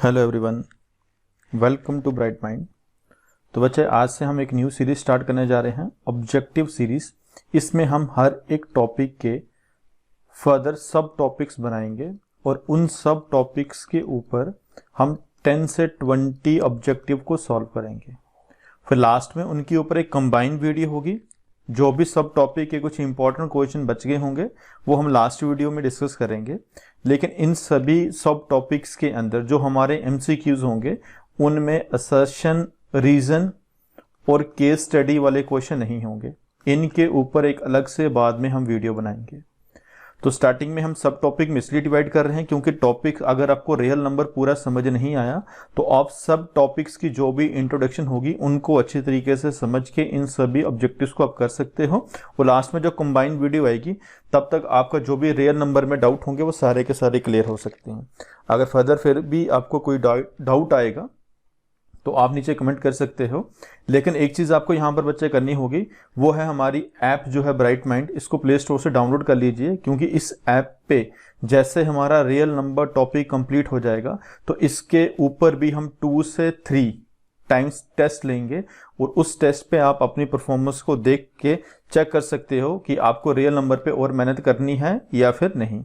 Hello everyone, welcome to Bright Mind. तो बच्चे, आज से हम एक न्यू सीरीज स्टार्ट करने जा रहे हैं, ऑब्जेक्टिव सीरीज। इसमें हम हर एक टॉपिक के फर्दर सब टॉपिक्स बनाएंगे और उन सब टॉपिक्स के ऊपर हम 10 से 20 ऑब्जेक्टिव को सॉल्व करेंगे। फिर लास्ट में उनके ऊपर एक कंबाइंड वीडियो होगी। जो भी सब टॉपिक के कुछ इंपॉर्टेंट क्वेश्चन बच गए होंगे वो हम लास्ट वीडियो में डिस्कस करेंगे। लेकिन इन सभी सब टॉपिक्स के अंदर जो हमारे एमसीक्यूज होंगे उनमें असर्शन, रीजन और केस स्टडी वाले क्वेश्चन नहीं होंगे। इनके ऊपर एक अलग से बाद में हम वीडियो बनाएंगे। तो स्टार्टिंग में हम सब टॉपिक में इसलिए डिवाइड कर रहे हैं क्योंकि टॉपिक अगर आपको रियल नंबर पूरा समझ नहीं आया तो आप सब टॉपिक्स की जो भी इंट्रोडक्शन होगी उनको अच्छी तरीके से समझ के इन सभी ऑब्जेक्टिव्स को आप कर सकते हो। और लास्ट में जो कंबाइंड वीडियो आएगी तब तक आपका जो भी रियल नंबर में डाउट होंगे वो सारे के सारे क्लियर हो सकते हैं। अगर फर्दर फिर भी आपको कोई डाउट आएगा तो आप नीचे कमेंट कर सकते हो। लेकिन एक चीज़ आपको यहाँ पर बच्चे करनी होगी, वो है हमारी ऐप जो है ब्राइट माइंड, इसको प्ले स्टोर से डाउनलोड कर लीजिए। क्योंकि इस ऐप पे जैसे हमारा रियल नंबर टॉपिक कंप्लीट हो जाएगा तो इसके ऊपर भी हम 2 से 3 टाइम्स टेस्ट लेंगे और उस टेस्ट पे आप अपनी परफॉर्मेंस को देख के चेक कर सकते हो कि आपको रियल नंबर पे और मेहनत करनी है या फिर नहीं।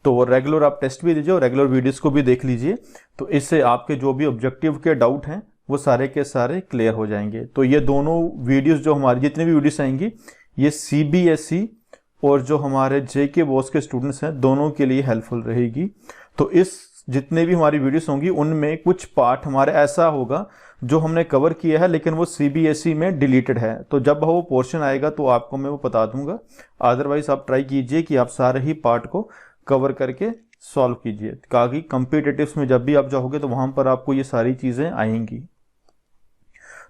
तो रेगुलर आप टेस्ट भी दीजिए और रेगुलर वीडियोस को भी देख लीजिए। तो इससे आपके जो भी ऑब्जेक्टिव के डाउट हैं वो सारे के सारे क्लियर हो जाएंगे। तो ये दोनों वीडियोस जो हमारी जितनी भी वीडियोस आएंगी ये सीबीएसई और जो हमारे जेके बोस के स्टूडेंट्स हैं दोनों के लिए हेल्पफुल रहेगी। तो इस जितने भी हमारी वीडियोस होंगी उनमें कुछ पार्ट हमारे ऐसा होगा जो हमने कवर किया है लेकिन वो सीबीएसई में डिलीटेड है। तो जब वो पोर्शन आएगा तो आपको मैं वो बता दूंगा। अदरवाइज आप ट्राई कीजिए कि आप सारे ही पार्ट को कवर करके सॉल्व कीजिए, ताकि कॉम्पिटिटिव्स में जब भी आप जाओगे तो वहां पर आपको ये सारी चीजें आएंगी।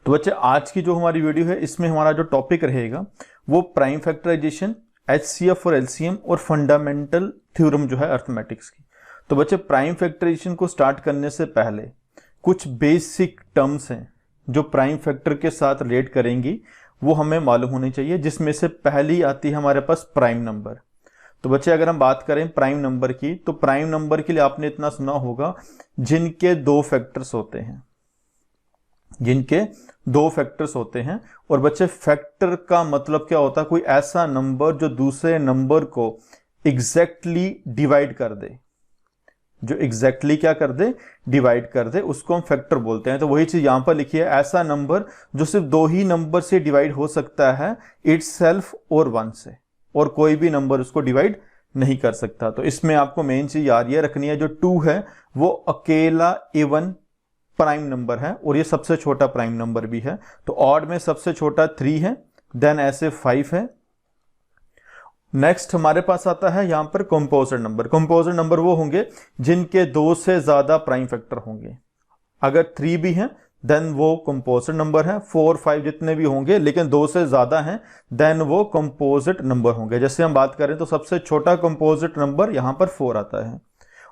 तो बच्चे, आज की जो हमारी वीडियो है इसमें हमारा जो टॉपिक रहेगा वो प्राइम फैक्टराइजेशन, एचसीएफ और एलसीएम और फंडामेंटल थ्योरम जो है अर्थमेटिक्स की। तो बच्चे, प्राइम फैक्टराइजेशन को स्टार्ट करने से पहले कुछ बेसिक टर्म्स हैं जो प्राइम फैक्टर के साथ रिलेट करेंगी, वो हमें मालूम होनी चाहिए। जिसमें से पहली आती है हमारे पास प्राइम नंबर। तो बच्चे, अगर हम बात करें प्राइम नंबर की तो प्राइम नंबर के लिए आपने इतना सुना होगा जिनके 2 फैक्टर्स होते हैं, जिनके 2 फैक्टर्स होते हैं। और बच्चे, फैक्टर का मतलब क्या होता है? कोई ऐसा नंबर जो दूसरे नंबर को एग्जैक्टली डिवाइड कर दे, जो एग्जैक्टली क्या कर दे, डिवाइड कर दे, उसको हम फैक्टर बोलते हैं। तो वही चीज यहां पर लिखी है, ऐसा नंबर जो सिर्फ 2 ही नंबर से डिवाइड हो सकता है, इटसेल्फ और 1 से, और कोई भी नंबर उसको डिवाइड नहीं कर सकता। तो इसमें आपको मेन चीज याद ये रखनी है, जो 2 है वो अकेला इवन प्राइम नंबर है और ये सबसे छोटा प्राइम नंबर भी है। तो ऑड में सबसे छोटा 3 है, देन ऐसे 5 है। नेक्स्ट हमारे पास आता है यहां पर कंपोजिट नंबर। कंपोजिट नंबर वो होंगे जिनके 2 से ज्यादा प्राइम फैक्टर होंगे। अगर 3 भी है देन वो कंपोजिट नंबर है, 4, 5 जितने भी होंगे लेकिन 2 से ज्यादा हैं देन वो कंपोजिट नंबर होंगे। जैसे हम बात करें तो सबसे छोटा कंपोजिट नंबर यहां पर 4 आता है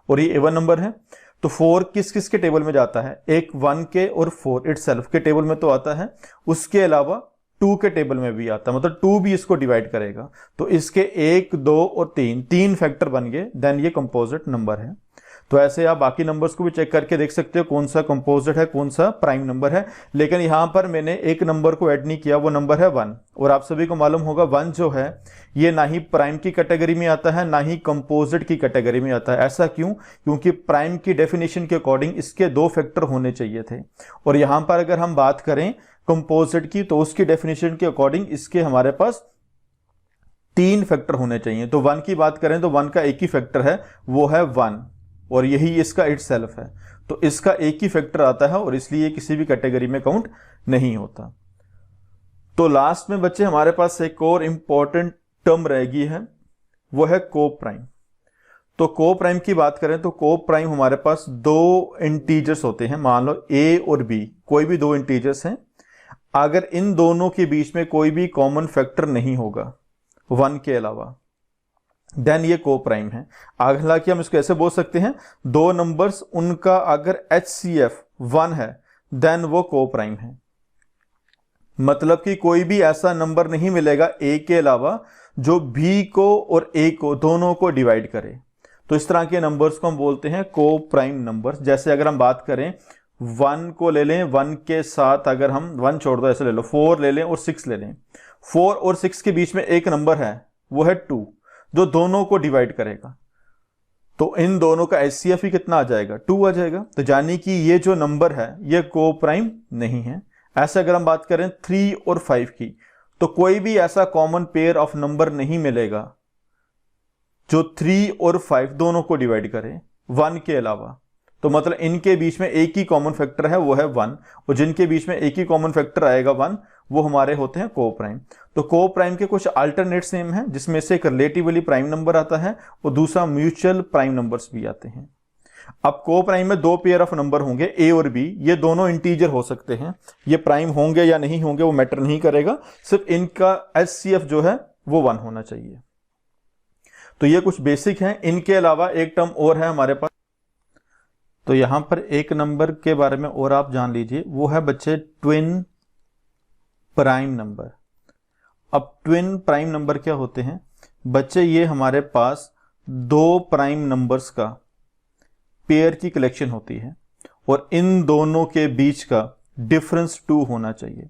और ये इवन नंबर है। तो 4 किस किस के टेबल में जाता है? एक 1 के और 4 इटसेल्फ के टेबल में तो आता है, उसके अलावा 2 के टेबल में भी आता है, मतलब 2 भी इसको डिवाइड करेगा। तो इसके 1, 2 और 3 फैक्टर बन गए, देन ये कंपोजिट नंबर है। तो ऐसे आप बाकी नंबर्स को भी चेक करके देख सकते हो कौन सा कंपोजिट है, कौन सा प्राइम नंबर है। लेकिन यहां पर मैंने एक नंबर को ऐड नहीं किया, वो नंबर है 1। और आप सभी को मालूम होगा 1 जो है ये ना ही प्राइम की कैटेगरी में आता है ना ही कंपोजिट की कैटेगरी में आता है। ऐसा क्यों? क्योंकि प्राइम की डेफिनेशन के अकॉर्डिंग इसके 2 फैक्टर होने चाहिए थे, और यहां पर अगर हम बात करें कंपोजिट की तो उसकी डेफिनेशन के अकॉर्डिंग इसके हमारे पास 3 फैक्टर होने चाहिए। तो 1 की बात करें तो 1 का एक ही फैक्टर है, वो है 1, और यही इसका इटसेल्फ है। तो इसका एक ही फैक्टर आता है और इसलिए किसी भी कैटेगरी में काउंट नहीं होता। तो लास्ट में बच्चे हमारे पास एक और इंपॉर्टेंट टर्म रहेगी है, वो है को प्राइम। तो को प्राइम की बात करें तो को प्राइम हमारे पास 2 इंटीजर्स होते हैं। मान लो ए और बी, कोई भी 2 इंटीजर्स हैं। अगर इन दोनों के बीच में कोई भी कॉमन फैक्टर नहीं होगा 1 के अलावा, देन ये को प्राइम है। हालांकि हम इसको ऐसे बोल सकते हैं, 2 नंबर्स उनका अगर एचसीएफ 1 है देन वो को प्राइम है। मतलब कि कोई भी ऐसा नंबर नहीं मिलेगा ए के अलावा जो बी को और ए को दोनों को डिवाइड करे। तो इस तरह के नंबर्स को हम बोलते हैं को प्राइम नंबर्स। जैसे अगर हम बात करें 1 को ले लें, 1 के साथ अगर हम 1 छोड़ दो, ऐसे ले लो, 4 ले लें और 6 ले लें। 4 और 6 के बीच में एक नंबर है, वो है 2, जो दोनों को डिवाइड करेगा। तो इन दोनों का एचसीएफ ही कितना आ जाएगा, 2 आ जाएगा। तो यानी कि ये जो नंबर है ये को प्राइम नहीं है। ऐसे अगर हम बात करें 3 और 5 की, तो कोई भी ऐसा कॉमन पेयर ऑफ नंबर नहीं मिलेगा जो 3 और 5 दोनों को डिवाइड करे 1 के अलावा। तो मतलब इनके बीच में एक ही कॉमन फैक्टर है, वो है 1, और जिनके बीच में एक ही कॉमन फैक्टर आएगा 1, वो हमारे होते हैं को प्राइम। तो को प्राइम के कुछ अल्टरनेट्स नेम हैं, जिसमें से एक रिलेटिवली प्राइम नंबर आता है और दूसरा म्यूचुअल प्राइम नंबर्स भी आते हैं। अब को प्राइम में 2 पेयर ऑफ नंबर होंगे, ए और बी, ये दोनों इंटीजर हो सकते हैं। ये प्राइम होंगे या नहीं होंगे वो मैटर नहीं करेगा, सिर्फ इनका एचसीएफ जो है वो 1 होना चाहिए। तो ये कुछ बेसिक है। इनके अलावा एक टर्म और है हमारे पास, तो यहां पर एक नंबर के बारे में और आप जान लीजिए, वो है बच्चे ट्विन प्राइम नंबर। अब ट्विन प्राइम नंबर क्या होते हैं बच्चे, ये हमारे पास 2 प्राइम नंबर्स का पेयर की कलेक्शन होती है और इन दोनों के बीच का डिफरेंस 2 होना चाहिए।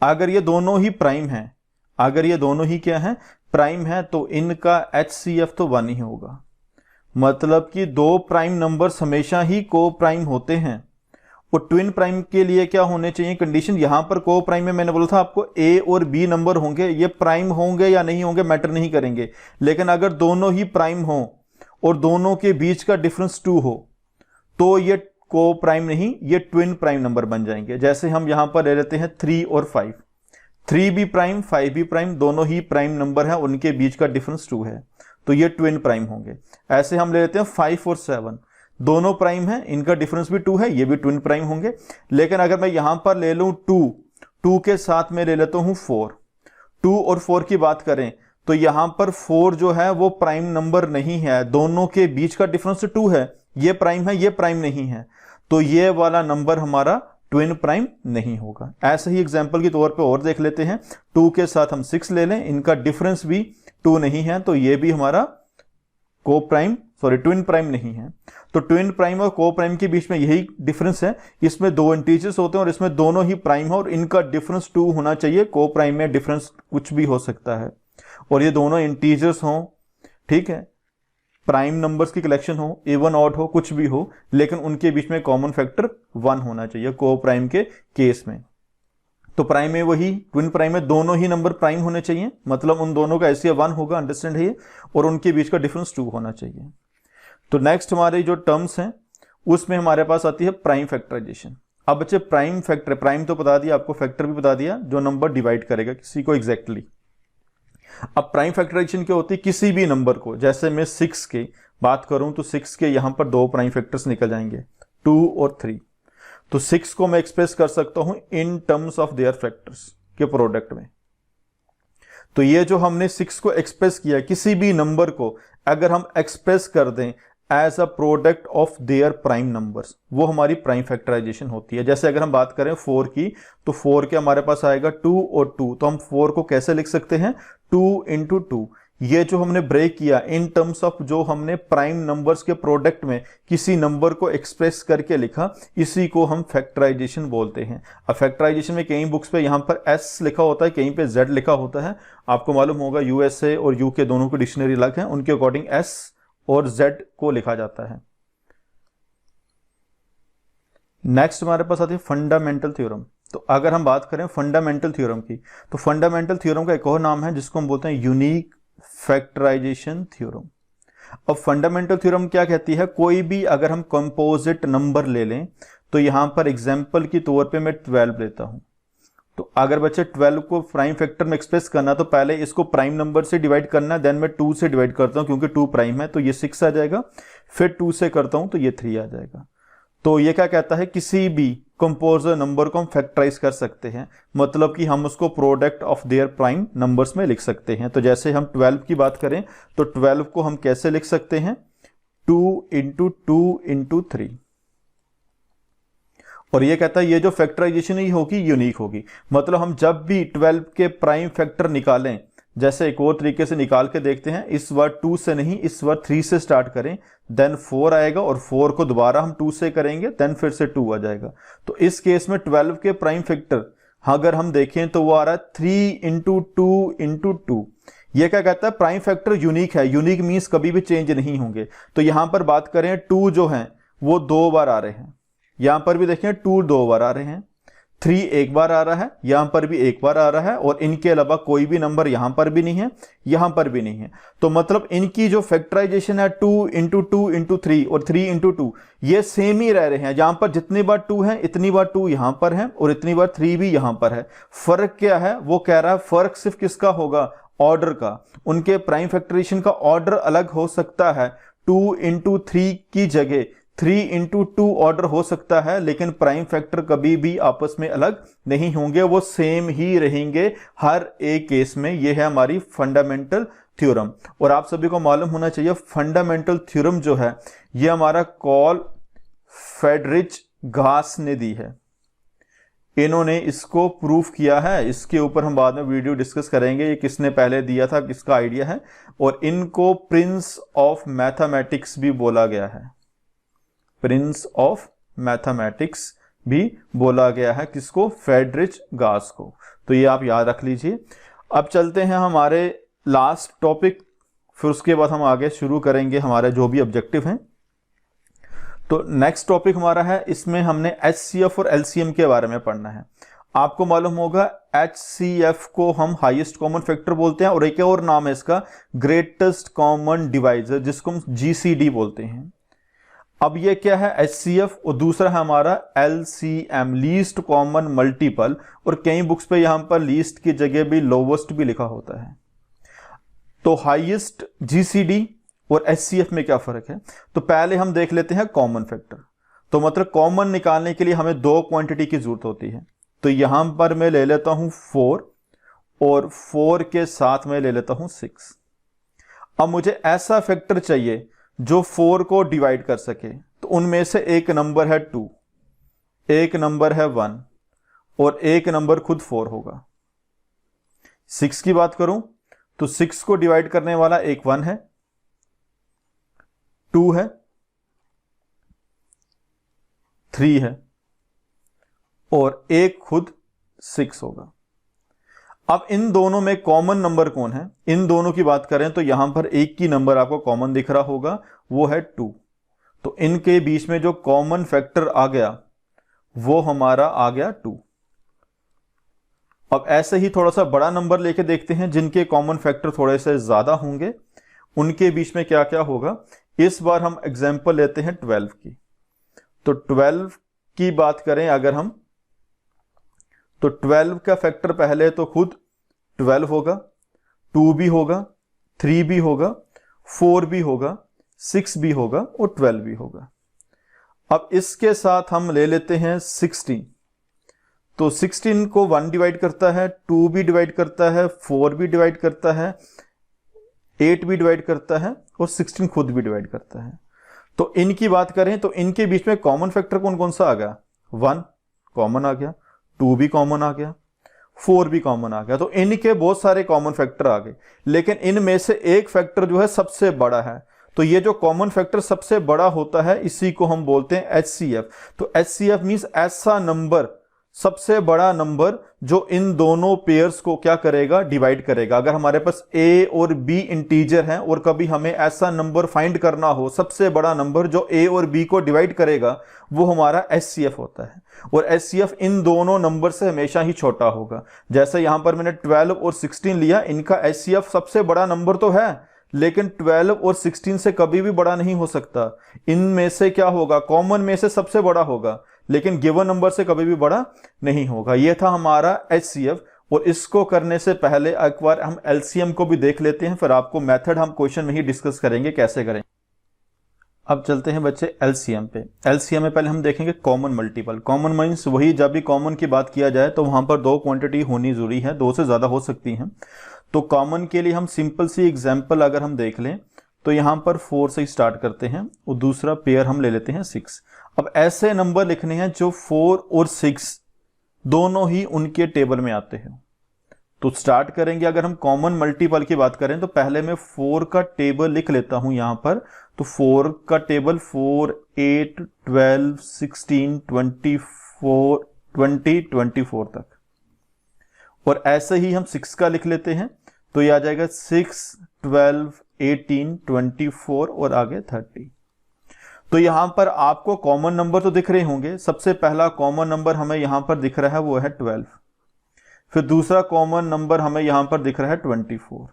अगर ये दोनों ही प्राइम हैं, अगर ये दोनों ही क्या है, प्राइम है, तो इनका एचसीएफ तो 1 ही होगा। मतलब कि 2 प्राइम नंबर्स हमेशा ही को प्राइम होते हैं। और ट्विन प्राइम के लिए क्या होने चाहिए कंडीशन, यहां पर को प्राइम में मैंने बोला था आपको ए और बी नंबर होंगे, ये प्राइम होंगे या नहीं होंगे मैटर नहीं करेंगे, लेकिन अगर दोनों ही प्राइम हो और दोनों के बीच का डिफरेंस 2 हो तो ये को प्राइम नहीं, ये ट्विन प्राइम नंबर बन जाएंगे। जैसे हम यहां पर ले लेते हैं 3 और 5, 3 भी प्राइम 5 भी प्राइम, दोनों ही प्राइम नंबर है, उनके बीच का डिफरेंस 2 है, तो ये ट्विन प्राइम होंगे। ऐसे हम ले लेते हैं 5 और 7, दोनों प्राइम है, इनका डिफरेंस भी 2 है, ये भी ट्विन प्राइम होंगे। लेकिन अगर मैं यहां पर ले लूं 2 के साथ में ले लेता हूं 4, 2 और 4 की बात करें तो यहां पर 4 जो है वो प्राइम नंबर नहीं है, दोनों के बीच का डिफरेंस 2 है, ये प्राइम है, ये प्राइम नहीं है, तो ये वाला नंबर हमारा ट्विन प्राइम नहीं होगा। ऐसे ही एग्जांपल के तौर पे और देख लेते हैं, 2 के साथ हम 6 ले लें, इनका डिफरेंस भी 2 नहीं है, तो ये भी हमारा ट्विन प्राइम नहीं है। तो ट्विन प्राइम और को प्राइम के बीच में यही डिफरेंस है, इसमें 2 इंटीजर्स होते हैं और इसमें दोनों ही प्राइम है और इनका डिफरेंस 2 होना चाहिए। को प्राइम में डिफरेंस कुछ भी हो सकता है और ये दोनों इंटीजर्स हों, ठीक है, प्राइम नंबर्स की कलेक्शन हो, इवन ऑड हो, कुछ भी हो, लेकिन उनके बीच में कॉमन फैक्टर 1 होना चाहिए को प्राइम के केस में। तो प्राइम में वही, ट्विन प्राइम में दोनों ही नंबर प्राइम होने चाहिए, मतलब उन दोनों का एचसीएफ 1 होगा, अंडरस्टैंड है ये, और उनके बीच का डिफरेंस 2 होना चाहिए। तो नेक्स्ट हमारे जो टर्म्स हैं उसमें हमारे पास आती है प्राइम फैक्टराइजेशन। अब बच्चे प्राइम फैक्टर, प्राइम तो बता दिया आपको, फैक्टर भी बता दिया, जो नंबर डिवाइड करेगा किसी को एग्जैक्टली। अब प्राइम फैक्टराइजेशन क्या होती है, किसी भी नंबर को, जैसे मैं 6 की बात करूं तो 6 के यहां पर 2 प्राइम फैक्टर्स निकल जाएंगे, 2 और 3। तो 6 को मैं एक्सप्रेस कर सकता हूं in terms of their factors के प्रोडक्ट में। तो ये जो हमने 6 को एक्सप्रेस किया, किसी भी नंबर को अगर हम एक्सप्रेस कर दें as a product of their prime numbers, वो हमारी प्राइम फैक्टराइजेशन होती है। जैसे अगर हम बात करें 4 की, तो 4 के हमारे पास आएगा 2 और 2, तो हम 4 को कैसे लिख सकते हैं, 2 इंटू 2। ये जो हमने ब्रेक किया इन टर्म्स ऑफ, जो हमने प्राइम नंबर्स के प्रोडक्ट में किसी नंबर को एक्सप्रेस करके लिखा, इसी को हम फैक्टराइजेशन बोलते हैं। अब फैक्टराइजेशन में कई बुक्स पे यहाँ पर एस लिखा होता है, कहीं पे जेड लिखा होता है। आपको मालूम होगा यूएसए और यूके दोनों की डिक्शनरी अलग है, उनके अकॉर्डिंग एस और जेड को लिखा जाता है। नेक्स्ट हमारे पास आती है फंडामेंटल थ्योरम। तो अगर हम बात करें फंडामेंटल थ्योरम की, तो फंडामेंटल थ्योरम का एक और नाम है जिसको हम बोलते हैं यूनिक फैक्टराइजेशन थ्योरम। अब फंडामेंटल थ्योरम क्या कहती है, कोई भी अगर हम कंपोजिट नंबर ले लें, तो यहां पर एग्जांपल के तौर पे मैं 12 लेता हूं, तो अगर बच्चे 12 को प्राइम फैक्टर में एक्सप्रेस करना, तो पहले इसको प्राइम नंबर से डिवाइड करना, देन मैं 2 से डिवाइड करता हूं क्योंकि 2 प्राइम है, तो ये 6 आ जाएगा, फिर 2 से करता हूं तो ये 3 आ जाएगा। तो ये क्या कहता है, किसी भी कंपोजर नंबर को हम फैक्टराइज कर सकते हैं, मतलब कि हम उसको product of their prime numbers में लिख सकते हैं। तो जैसे हम 12 की बात करें तो 12 को हम कैसे लिख सकते हैं, 2 इंटू 2 इंटू 3। और ये कहता है ये जो फैक्टराइजेशन ही होगी यूनिक होगी, मतलब हम जब भी 12 के प्राइम फैक्टर निकालें जैसे एक और तरीके से निकाल के देखते हैं, इस बार 2 से नहीं, इस बार 3 से स्टार्ट करें, देन 4 आएगा और 4 को दोबारा हम 2 से करेंगे, देन फिर से 2 आ जाएगा। तो इस केस में 12 के प्राइम फैक्टर अगर हम देखें तो वो आ रहा है 3 इंटू 2 इंटू 2। ये क्या कहता है, प्राइम फैक्टर यूनिक है। यूनिक मीन्स कभी भी चेंज नहीं होंगे। तो यहां पर बात करें 2 जो है वो 2 बार आ रहे हैं, यहां पर भी देखें 2 2 बार आ रहे हैं, 3 एक बार आ रहा है, यहां पर भी एक बार आ रहा है, और इनके अलावा कोई भी नंबर यहां पर भी नहीं है, यहां पर भी नहीं है। तो मतलब इनकी जो फैक्टराइजेशन है 2 इंटू 2 इंटू 3 और 3 इंटू 2 ये सेम ही रह रहे हैं। जहां पर जितनी बार 2 है इतनी बार 2 यहां पर है और इतनी बार 3 भी यहां पर है। फर्क क्या है, वो कह रहा है फर्क सिर्फ किसका होगा, ऑर्डर का। उनके प्राइम फैक्टराइजेशन का ऑर्डर अलग हो सकता है, 2 इंटू 3 की जगह 3 इंटू 2 ऑर्डर हो सकता है, लेकिन प्राइम फैक्टर कभी भी आपस में अलग नहीं होंगे, वो सेम ही रहेंगे हर एक केस में। ये है हमारी फंडामेंटल थ्योरम। और आप सभी को मालूम होना चाहिए फंडामेंटल थ्योरम जो है ये हमारा कार्ल फ्रेडरिच गास ने दी है। इन्होंने इसको प्रूफ किया है, इसके ऊपर हम बाद में वीडियो डिस्कस करेंगे ये किसने पहले दिया था, किसका आइडिया है। और इनको प्रिंस ऑफ मैथमेटिक्स भी बोला गया है, प्रिंस ऑफ मैथमेटिक्स भी बोला गया है किसको, फ्रेडरिच गास को। तो ये आप याद रख लीजिए। अब चलते हैं हमारे लास्ट टॉपिक, फिर उसके बाद हम आगे शुरू करेंगे हमारे जो भी ऑब्जेक्टिव हैं। तो नेक्स्ट टॉपिक हमारा है, इसमें हमने HCF और LCM के बारे में पढ़ना है। आपको मालूम होगा HCF को हम हाईएस्ट कॉमन फैक्टर बोलते हैं और एक और नाम है इसका ग्रेटेस्ट कॉमन डिवाइजर, जिसको हम GCD बोलते हैं। अब ये क्या है HCF, और दूसरा है हमारा LCM, लीस्ट कॉमन मल्टीपल, और कई बुक्स पे यहां पर लीस्ट की जगह भी लोवेस्ट भी लिखा होता है। तो हाईएस्ट GCD और HCF में क्या फर्क है, तो पहले हम देख लेते हैं कॉमन फैक्टर। तो मतलब कॉमन निकालने के लिए हमें 2 क्वांटिटी की जरूरत होती है। तो यहां पर मैं ले लेता हूं 4 और 4 के साथ में ले लेता हूं 6। अब मुझे ऐसा फैक्टर चाहिए जो 4 को डिवाइड कर सके। तो उनमें से एक नंबर है 2, एक नंबर है 1 और एक नंबर खुद 4 होगा। 6 की बात करूं तो 6 को डिवाइड करने वाला एक 1 है, 2 है, 3 है और एक खुद 6 होगा। अब इन दोनों में कॉमन नंबर कौन है, इन दोनों की बात करें तो यहां पर एक की नंबर आपको कॉमन दिख रहा होगा, वो है 2। तो इनके बीच में जो कॉमन फैक्टर आ गया वो हमारा आ गया 2। अब ऐसे ही थोड़ा सा बड़ा नंबर लेके देखते हैं जिनके कॉमन फैक्टर थोड़े से ज्यादा होंगे, उनके बीच में क्या क्या होगा। इस बार हम एग्जांपल लेते हैं 12 की। तो 12 की बात करें अगर हम, तो 12 का फैक्टर पहले तो खुद 12 होगा, 2 भी होगा, 3 भी होगा, 4 भी होगा, 6 भी होगा और 12 भी होगा। अब इसके साथ हम ले लेते हैं 16। तो 16 को 1 डिवाइड करता है, 2 भी डिवाइड करता है, 4 भी डिवाइड करता है, 8 भी डिवाइड करता है और 16 खुद भी डिवाइड करता है। तो इनकी बात करें तो इनके बीच में कॉमन फैक्टर कौन कौन सा आ गया, 1 कॉमन आ गया, 2 भी कॉमन आ गया, 4 भी कॉमन आ गया। तो इनके बहुत सारे कॉमन फैक्टर आ गए, लेकिन इनमें से एक फैक्टर जो है सबसे बड़ा है। तो ये जो कॉमन फैक्टर सबसे बड़ा होता है इसी को हम बोलते हैं HCF। तो HCF मींस ऐसा नंबर, सबसे बड़ा नंबर जो इन दोनों पेयर्स को क्या करेगा, डिवाइड करेगा। अगर हमारे पास A और B इंटीजर हैं और कभी हमें ऐसा नंबर फाइंड करना हो, सबसे बड़ा नंबर जो A और B को डिवाइड करेगा, वो हमारा HCF होता है। और HCF इन दोनों नंबर से हमेशा ही छोटा होगा। जैसे यहां पर मैंने 12 और 16 लिया, इनका HCF सबसे बड़ा नंबर तो है, लेकिन 12 और 16 से कभी भी बड़ा नहीं हो सकता। इनमें से क्या होगा, कॉमन में से सबसे बड़ा होगा, लेकिन गिवन नंबर से कभी भी बड़ा नहीं होगा। यह था हमारा HCF। और इसको करने से पहले एक बार हम LCM को भी देख लेते हैं, फिर आपको मेथड हम क्वेश्चन में ही डिस्कस करेंगे कैसे करें। अब चलते हैं बच्चे LCM पे। LCM में पहले हम देखेंगे कॉमन मल्टीपल। कॉमन मींस वही, जब भी कॉमन की बात किया जाए तो वहां पर 2 क्वांटिटी होनी जरूरी है, 2 से ज्यादा हो सकती हैं। तो कॉमन के लिए हम सिंपल सी एग्जांपल अगर हम देख लें तो यहां पर 4 से स्टार्ट करते हैं और दूसरा पेयर हम ले लेते हैं 6। अब ऐसे नंबर लिखने हैं जो 4 और 6 दोनों ही उनके टेबल में आते हैं। तो स्टार्ट करेंगे। अगर हम कॉमन मल्टीपल की बात करें तो पहले मैं 4 का टेबल लिख लेता हूं यहां पर। तो 4 का टेबल 4, 8, 12, 16, 24, 20, 24 तक। और ऐसे ही हम 6 का लिख लेते हैं, तो ये आ जाएगा 6, 12, 18, 24 और आगे 30। तो यहां पर आपको कॉमन नंबर तो दिख रहे होंगे। सबसे पहला कॉमन नंबर हमें यहां पर दिख रहा है वो है 12। फिर दूसरा कॉमन नंबर हमें यहां पर दिख रहा है 24।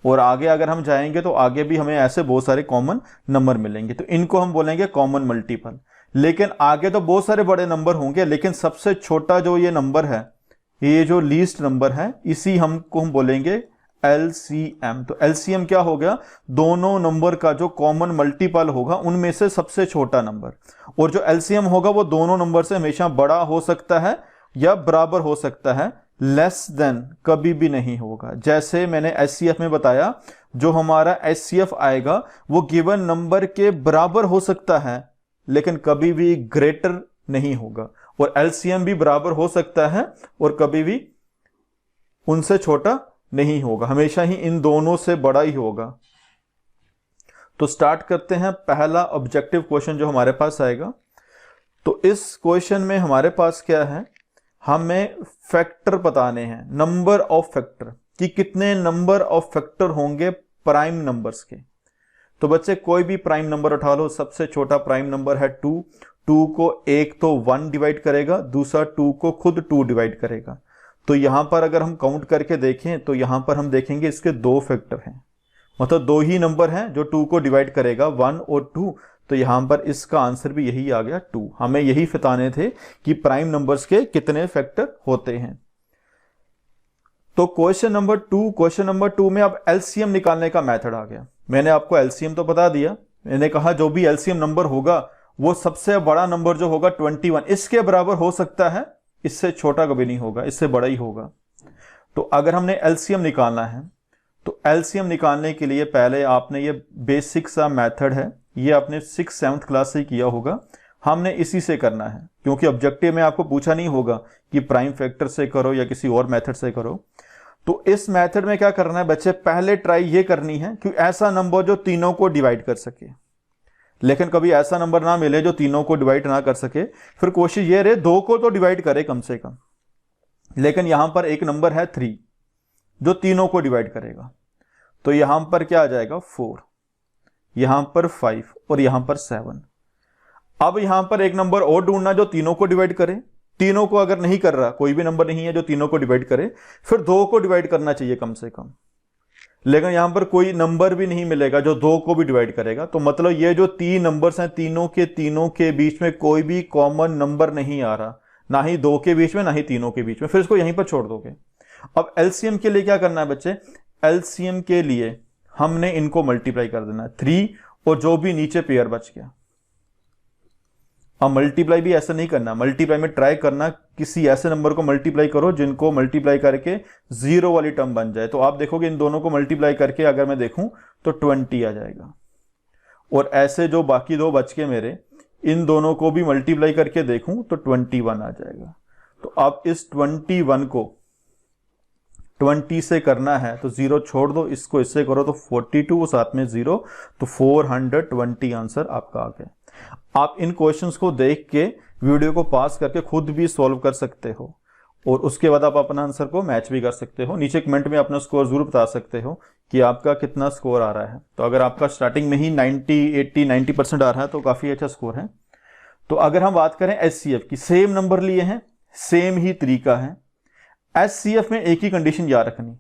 और आगे अगर हम जाएंगे तो आगे भी हमें ऐसे बहुत सारे कॉमन नंबर मिलेंगे, तो इनको हम बोलेंगे कॉमन मल्टीपल। लेकिन आगे तो बहुत सारे बड़े नंबर होंगे, लेकिन सबसे छोटा जो ये नंबर है, ये जो लीस्ट नंबर है, इसी हमको हम बोलेंगे LCM। तो LCM क्या हो गया? दोनों नंबर का जो कॉमन मल्टीपल होगा उनमें से सबसे छोटा नंबर। और जो LCM होगा वो दोनों नंबर से हमेशा बड़ा हो सकता है या बराबर हो सकता है, लेस देन कभी भी नहीं होगा। जैसे मैंने HCF में बताया, जो हमारा HCF आएगा वो गिवन नंबर के बराबर हो सकता है लेकिन कभी भी ग्रेटर नहीं होगा। और LCM भी बराबर हो सकता है और कभी भी उनसे छोटा नहीं होगा, हमेशा ही इन दोनों से बड़ा ही होगा। तो स्टार्ट करते हैं पहला ऑब्जेक्टिव क्वेश्चन जो हमारे पास आएगा। तो इस क्वेश्चन में हमारे पास क्या है, हमें फैक्टर बताने हैं, नंबर ऑफ फैक्टर, कि कितने नंबर ऑफ फैक्टर होंगे प्राइम नंबर्स के। तो बच्चे कोई भी प्राइम नंबर उठा लो, सबसे छोटा प्राइम नंबर है 2। 2 को एक तो 1 डिवाइड करेगा, दूसरा 2 को खुद 2 डिवाइड करेगा। तो यहां पर अगर हम काउंट करके देखें तो यहां पर हम देखेंगे इसके 2 फैक्टर हैं, मतलब 2 ही नंबर हैं जो 2 को डिवाइड करेगा, 1 और 2। तो यहां पर इसका आंसर भी यही आ गया 2। हमें यही बताने थे कि प्राइम नंबर्स के कितने फैक्टर होते हैं। तो क्वेश्चन नंबर 2 में अब LCM निकालने का मेथड आ गया। मैंने आपको LCM तो बता दिया, मैंने कहा जो भी LCM नंबर होगा वो सबसे बड़ा नंबर जो होगा 21 इसके बराबर हो सकता है, इससे छोटा कभी नहीं होगा, इससे बड़ा ही होगा। तो अगर हमने LCM निकालना है तो LCM निकालने के लिए पहले आपने ये बेसिक सा मेथड है, ये आपने 6th-7th क्लास से किया होगा, हमने इसी से करना है। क्योंकि ऑब्जेक्टिव में आपको पूछा नहीं होगा कि प्राइम फैक्टर से करो या किसी और मेथड से करो। तो इस मेथड में क्या करना है बच्चे, पहले ट्राई ये करनी है कि ऐसा नंबर जो तीनों को डिवाइड कर सके। लेकिन कभी ऐसा नंबर ना मिले जो तीनों को डिवाइड ना कर सके, फिर कोशिश ये रहे 2 को तो डिवाइड करे कम से कम। लेकिन यहां पर एक नंबर है 3 जो तीनों को डिवाइड करेगा। तो यहां पर क्या आ जाएगा 4, यहां पर 5 और यहां पर 7। अब यहां पर एक नंबर और ढूंढना जो तीनों को डिवाइड करे। तीनों को अगर नहीं कर रहा, कोई भी नंबर नहीं है जो तीनों को डिवाइड करे, फिर 2 को डिवाइड करना चाहिए कम से कम। लेकिन यहां पर कोई नंबर भी नहीं मिलेगा जो 2 को भी डिवाइड करेगा। तो मतलब ये जो 3 नंबर्स हैं, तीनों के बीच में कोई भी कॉमन नंबर नहीं आ रहा, ना ही 2 के बीच में ना ही तीनों के बीच में, फिर इसको यहीं पर छोड़ दोगे। अब LCM के लिए क्या करना है बच्चे, LCM के लिए हमने इनको मल्टीप्लाई कर देना है 3 और जो भी नीचे पेयर बच गया। अब मल्टीप्लाई भी ऐसा नहीं करना, मल्टीप्लाई में ट्राई करना किसी ऐसे नंबर को मल्टीप्लाई करो जिनको मल्टीप्लाई करके 0 वाली टर्म बन जाए। तो आप देखोगे इन दोनों को मल्टीप्लाई करके अगर मैं देखूं तो 20 आ जाएगा। और ऐसे जो बाकी 2 बच के मेरे, इन दोनों को भी मल्टीप्लाई करके देखूं तो 21 आ जाएगा। तो अब इस 21 को 20 से करना है तो 0 छोड़ दो, इसको इससे करो तो 42 साथ में 0, तो 420 आंसर आपका आ गया। आप इन क्वेश्चंस को देख के वीडियो को पास करके खुद भी सॉल्व कर सकते हो और उसके बाद आप अपना आंसर को मैच भी कर सकते हो। नीचे कमेंट में अपना स्कोर जरूर बता सकते हो कि आपका कितना स्कोर आ रहा है। तो अगर आपका स्टार्टिंग में ही 90, 80, 90% आ रहा है तो काफी अच्छा स्कोर है। तो अगर हम बात करें HCF की, सेम नंबर लिए हैं, सेम ही तरीका है। HCF में एक ही कंडीशन याद रखनी,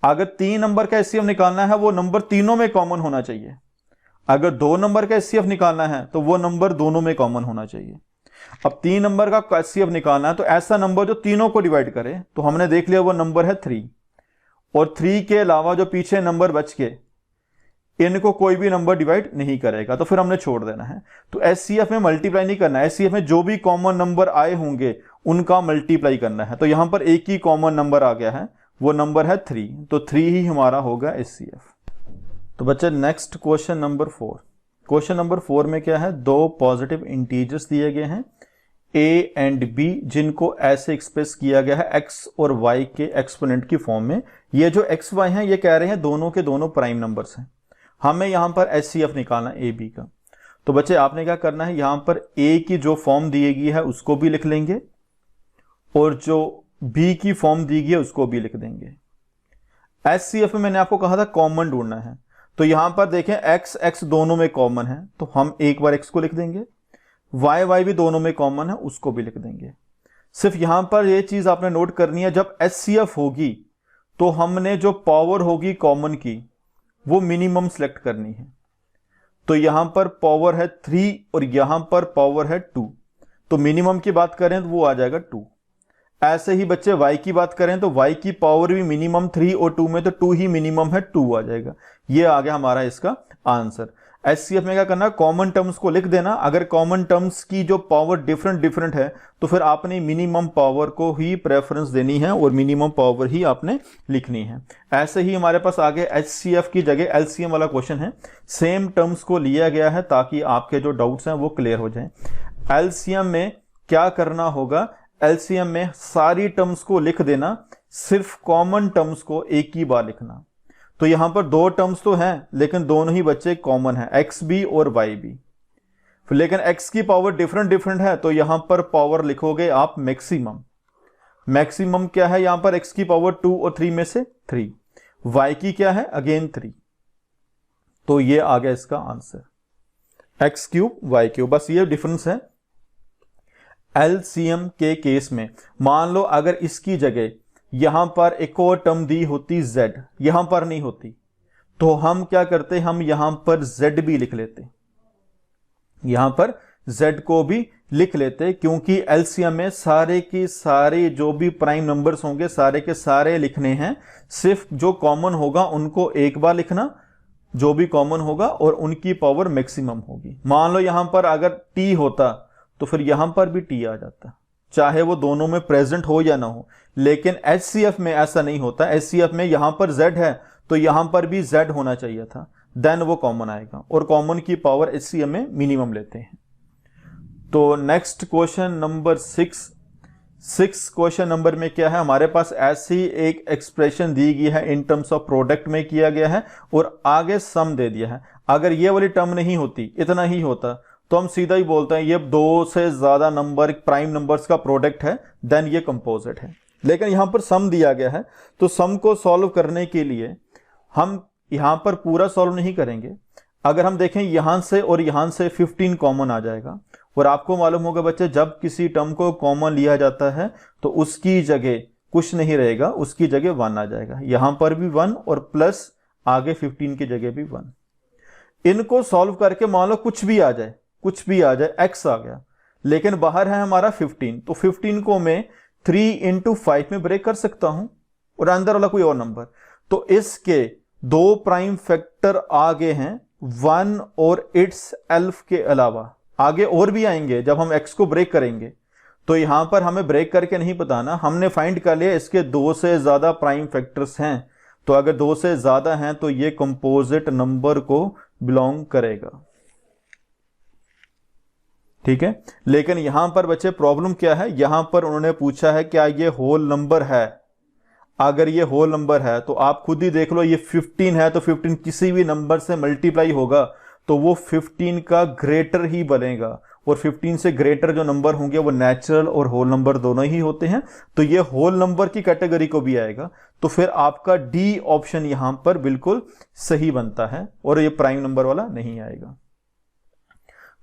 अगर 3 नंबर का HCF निकालना है वो नंबर तीनों में कॉमन होना चाहिए। अगर 2 नंबर का HCF निकालना है तो वो नंबर दोनों में कॉमन होना चाहिए। अब 3 नंबर का HCF निकालना है तो ऐसा नंबर जो तीनों को डिवाइड करे। तो हमने देख लिया वो नंबर है 3, और 3 के अलावा जो पीछे नंबर बच के, इनको कोई भी नंबर डिवाइड नहीं करेगा, तो फिर हमने छोड़ देना है। तो HCF में मल्टीप्लाई नहीं करना है, HCF में जो भी कॉमन नंबर आए होंगे उनका मल्टीप्लाई करना है। तो यहां पर एक ही कॉमन नंबर आ गया है, वो नंबर है 3, तो 3 ही हमारा होगा HCF। तो बच्चे नेक्स्ट क्वेश्चन नंबर 4 में क्या है, 2 पॉजिटिव इंटीजर्स दिए गए हैं, ए एंड बी, जिनको ऐसे एक्सप्रेस किया गया है एक्स और वाई के एक्सपोनेंट की फॉर्म में। ये जो एक्स वाई हैं ये कह रहे हैं दोनों के दोनों प्राइम नंबर्स हैं। हमें यहां पर HCF निकालना ए बी का। तो बच्चे आपने क्या करना है, यहां पर ए की जो फॉर्म दी गई है उसको भी लिख लेंगे और जो बी की फॉर्म दी गई है उसको भी लिख देंगे। HCF में मैंने आपको कहा था कॉमन ढूंढना है, तो यहां पर देखें एक्स एक्स दोनों में कॉमन है, तो हम एक बार एक्स को लिख देंगे, वाई वाई भी दोनों में कॉमन है उसको भी लिख देंगे। सिर्फ यहां पर यह चीज आपने नोट करनी है, जब HCF होगी तो हमने जो पावर होगी कॉमन की वो मिनिमम सेलेक्ट करनी है। तो यहां पर पावर है 3 और यहां पर पावर है 2, तो मिनिमम की बात करें तो वो आ जाएगा 2। ऐसे ही बच्चे y की बात करें तो y की पावर भी मिनिमम 3 और 2 में, तो 2 ही मिनिमम है, 2 आ जाएगा। ये आ गया हमारा इसका आंसर। HCF में क्या करना, कॉमन टर्म्स को लिख देना। अगर कॉमन टर्म्स की जो पावर डिफरेंट है तो फिर आपने मिनिमम पावर को ही प्रेफरेंस देनी है और मिनिमम पावर ही आपने लिखनी है। ऐसे ही हमारे पास आगे HCF की जगह LCM वाला क्वेश्चन है। सेम टर्म्स को लिया गया है ताकि आपके जो डाउट्स हैं वो क्लियर हो जाएं। LCM में क्या करना होगा, LCM में सारी टर्म्स को लिख देना, सिर्फ कॉमन टर्म्स को एक ही बार लिखना। तो यहां पर दो टर्म्स तो हैं लेकिन दोनों ही बच्चे कॉमन है, एक्स बी और वाई बी। लेकिन एक्स की पावर डिफरेंट है तो यहां पर पावर लिखोगे आप मैक्सिमम। मैक्सिमम क्या है यहां पर, एक्स की पावर 2 और 3 में से 3, वाई की क्या है अगेन 3। तो ये आ गया इसका answer, x cube y cube, बस ये डिफरेंस है। LCM के केस में मान लो अगर इसकी जगह यहां पर एक और टर्म दी होती z, यहां पर नहीं होती, तो हम क्या करते, हम यहां पर z भी लिख लेते, यहां पर z को भी लिख लेते, क्योंकि LCM में सारे के सारे जो भी प्राइम नंबर्स होंगे सारे के सारे लिखने हैं। सिर्फ जो कॉमन होगा उनको एक बार लिखना, जो भी कॉमन होगा, और उनकी पावर मैक्सिमम होगी। मान लो यहां पर अगर t होता तो फिर यहां पर भी t आ जाता, चाहे वो दोनों में प्रेजेंट हो या ना हो। लेकिन HCF में ऐसा नहीं होता। HCF में यहां पर z है तो यहां पर भी z होना चाहिए था, देन वो कॉमन आएगा, और कॉमन की पावर HCF में मिनिमम लेते हैं। तो next question number 6 question number में क्या है, हमारे पास ऐसी एक एक्सप्रेशन दी गई है, इन टर्म्स ऑफ प्रोडक्ट में किया गया है और आगे सम दे दिया है। अगर ये वाली टर्म नहीं होती, इतना ही होता, तो हम सीधा ही बोलते हैं ये दो से ज्यादा नंबर प्राइम नंबर्स का प्रोडक्ट है, देन ये कंपोजिट है। लेकिन यहां पर सम दिया गया है, तो सम को सॉल्व करने के लिए हम यहां पर पूरा सॉल्व नहीं करेंगे। अगर हम देखें यहां से और यहां से 15 कॉमन आ जाएगा, और आपको मालूम होगा बच्चे जब किसी टर्म को कॉमन लिया जाता है तो उसकी जगह कुछ नहीं रहेगा, उसकी जगह 1 आ जाएगा। यहां पर भी 1 और प्लस आगे 15 की जगह भी 1। इनको सॉल्व करके मान लो कुछ भी आ जाए, x आ गया, लेकिन बाहर है हमारा 15, तो 15 को मैं 3 into 5 में ब्रेक कर सकता हूं और अंदर वाला कोई और नंबर। तो इसके दो प्राइम फैक्टर आगे हैं 1 और इट्स एल्फ के अलावा, आगे और भी आएंगे जब हम x को ब्रेक करेंगे। तो यहां पर हमें ब्रेक करके नहीं बताना, हमने फाइंड कर लिया इसके 2 से ज्यादा प्राइम फैक्टर्स हैं। तो अगर 2 से ज्यादा हैं तो ये कंपोजिट नंबर को बिलोंग करेगा, ठीक है। लेकिन यहां पर बच्चे प्रॉब्लम क्या है, यहां पर उन्होंने पूछा है क्या ये होल नंबर है। अगर ये होल नंबर है तो आप खुद ही देख लो, ये 15 है तो 15 किसी भी नंबर से मल्टीप्लाई होगा तो वो 15 का ग्रेटर ही बनेगा, और 15 से ग्रेटर जो नंबर होंगे वो नेचुरल और होल नंबर दोनों ही होते हैं। तो ये होल नंबर की कैटेगरी को भी आएगा, तो फिर आपका डी ऑप्शन यहां पर बिल्कुल सही बनता है और ये प्राइम नंबर वाला नहीं आएगा।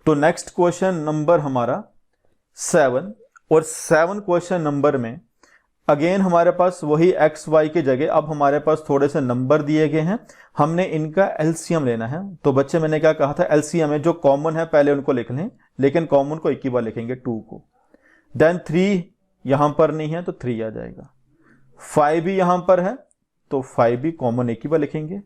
तो नेक्स्ट क्वेश्चन नंबर हमारा 7, और 7 क्वेश्चन नंबर में अगेन हमारे पास वही एक्स वाई की जगह अब हमारे पास थोड़े से नंबर दिए गए हैं, हमने इनका एलसीएम लेना है। तो बच्चे मैंने क्या कहा था, एलसीएम में जो कॉमन है पहले उनको लिख लें, लेकिन कॉमन को एक ही बार लिखेंगे 2 को। देन 3 यहां पर नहीं है तो 3 आ जाएगा। 5 भी यहां पर है तो 5 भी कॉमन एक ही बार लिखेंगे,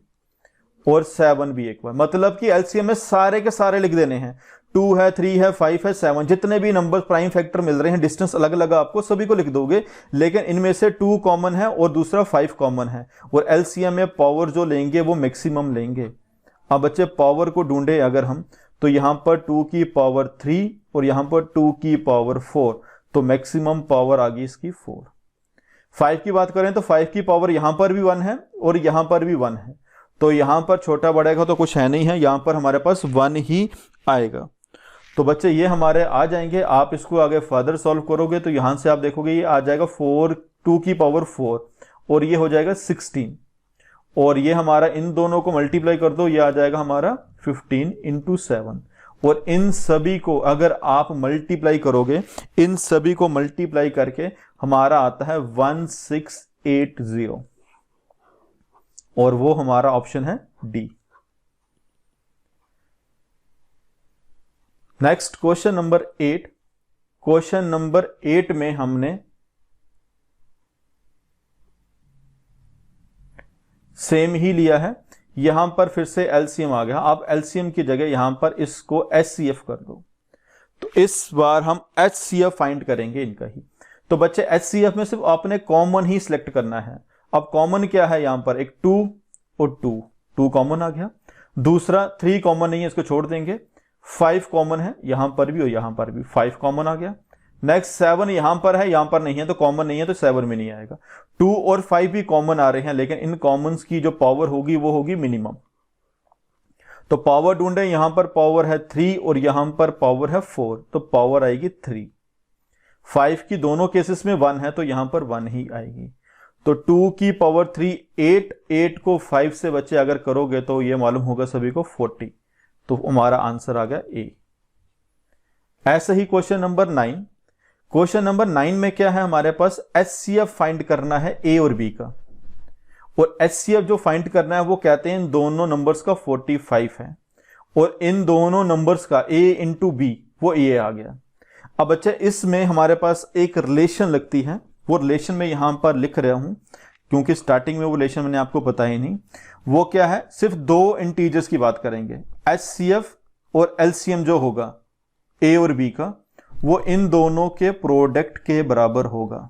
और 7 भी एक बार। मतलब कि एलसीएम में सारे के सारे लिख देने हैं। 2 है, 3 है, 5 है, 7, जितने भी नंबर प्राइम फैक्टर मिल रहे हैं, डिस्टेंस अलग अलग आपको सभी को लिख दोगे, लेकिन इनमें से 2 कॉमन है और दूसरा 5 कॉमन है। और एलसीएम में पावर जो लेंगे वो मैक्सिमम लेंगे। अब बच्चे पावर को ढूंढे अगर हम, तो यहां पर 2 की पावर 3 और यहां पर 2 की पावर 4, तो मैक्सिमम पावर आ गई इसकी 4। 5 की बात करें तो 5 की पावर यहां पर भी 1 है और यहां पर भी 1 है, तो यहां पर छोटा बढ़ेगा तो कुछ है नहीं है, यहां पर हमारे पास 1 ही आएगा। तो बच्चे ये हमारे आ जाएंगे। आप इसको आगे फर्दर सॉल्व करोगे तो यहां से आप देखोगे ये आ जाएगा 2 की पावर 4 और ये हो जाएगा 16, और ये हमारा इन दोनों को मल्टीप्लाई कर दो, ये आ जाएगा हमारा 15 इंटू 7। और इन सभी को अगर आप मल्टीप्लाई करोगे, इन सभी को मल्टीप्लाई करके हमारा आता है 1680, और वो हमारा ऑप्शन है D. Next question number 8। Question number 8 में हमने सेम ही लिया है, यहां पर फिर से एलसीएम आ गया। आप एलसीएम की जगह यहां पर इसको एचसीएफ कर दो, तो इस बार हम एचसीएफ फाइंड करेंगे इनका ही। तो बच्चे एचसीएफ में सिर्फ आपने कॉमन ही सिलेक्ट करना है। अब कॉमन क्या है, यहां पर एक 2 और 2 कॉमन आ गया। दूसरा 3 कॉमन नहीं है, इसको छोड़ देंगे। 5 कॉमन है, यहां पर भी और यहां पर भी 5 कॉमन आ गया। नेक्स्ट 7 यहां पर है, यहां पर नहीं है, तो कॉमन नहीं है, तो 7 में नहीं आएगा। 2 और 5 भी कॉमन आ रहे हैं, लेकिन इन कॉमन्स की जो पावर होगी वो होगी मिनिमम। तो पावर ढूंढे, यहां पर पावर है 3 और यहां पर पावर है 4, तो पावर आएगी 3। 5 की दोनों केसेस में 1 है, तो यहां पर 1 ही आएगी। तो 2 की पावर 3 8 को 5 से बच्चे अगर करोगे तो ये मालूम होगा सभी को 40, तो हमारा आंसर आ गया ए। ऐसे ही क्वेश्चन नंबर 9। क्वेश्चन नंबर 9 में क्या है, हमारे पास एचसीएफ फाइंड करना है ए और बी का। और एचसीएफ जो फाइंड करना है वो कहते हैं इन दोनों नंबर्स का 45 है, और इन दोनों नंबर्स का ए इंटू बी, वो ए आ गया। अब बच्चे इसमें हमारे पास एक रिलेशन लगती है, वो रिलेशन में यहां पर लिख रहा हूं क्योंकि स्टार्टिंग में वो रिलेशन मैंने आपको बताया ही नहीं। वो क्या है, सिर्फ 2 इंटीजर्स की बात करेंगे। एचसीएफ और एलसीएम जो होगा ए और बी का, वो इन दोनों के प्रोडक्ट के बराबर होगा।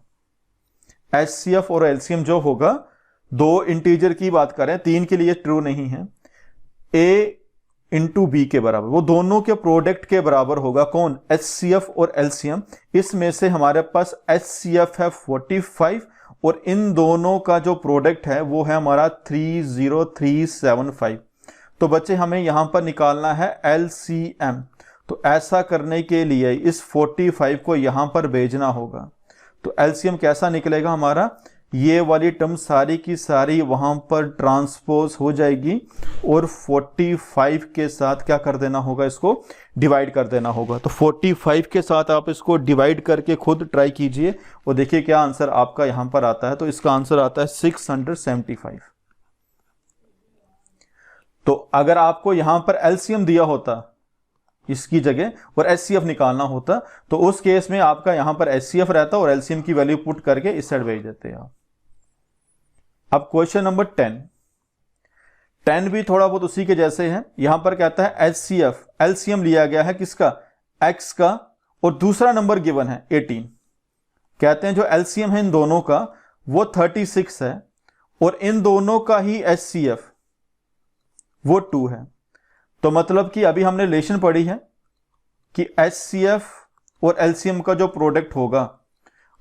एचसीएफ और एलसीएम जो होगा, 2 इंटीजर की बात करें, 3 के लिए ट्रू नहीं है, ए इंटू बी के बराबर, वो दोनों के प्रोडक्ट के बराबर होगा। कौन, एचसीएफ और एलसीएम। इसमें से हमारे पास एचसीएफ है 45 और इन दोनों का जो प्रोडक्ट है वो है हमारा 30375। तो बच्चे हमें यहां पर निकालना है एलसीएम। तो ऐसा करने के लिए इस 45 को यहां पर भेजना होगा। तो एलसीएम कैसा निकलेगा हमारा, ये वाली टर्म सारी की सारी वहां पर ट्रांसपोज हो जाएगी और 45 के साथ क्या कर देना होगा, इसको डिवाइड कर देना होगा। तो 45 के साथ आप इसको डिवाइड करके खुद ट्राई कीजिए और देखिए क्या आंसर आपका यहां पर आता है। तो इसका आंसर आता है 675। तो अगर आपको यहां पर एलसीएम दिया होता इसकी जगह और एचसीएफ निकालना होता, तो उस केस में आपका यहां पर एचसीएफ रहता और एलसीएम की वैल्यू पुट करके इस साइड भेज देते आप। अब क्वेश्चन नंबर 10 भी थोड़ा बहुत उसी के जैसे है। यहां पर कहता है एचसीएफ, एलसीएम लिया गया है किसका, एक्स का, और दूसरा नंबर गिवन है 18। कहते हैं जो एलसीएम है इन दोनों का वो 36 है और इन दोनों का ही एचसीएफ वो 2 है। तो मतलब कि अभी हमने रिलेशन पढ़ी है कि एचसीएफ और एलसीएम का जो प्रोडक्ट होगा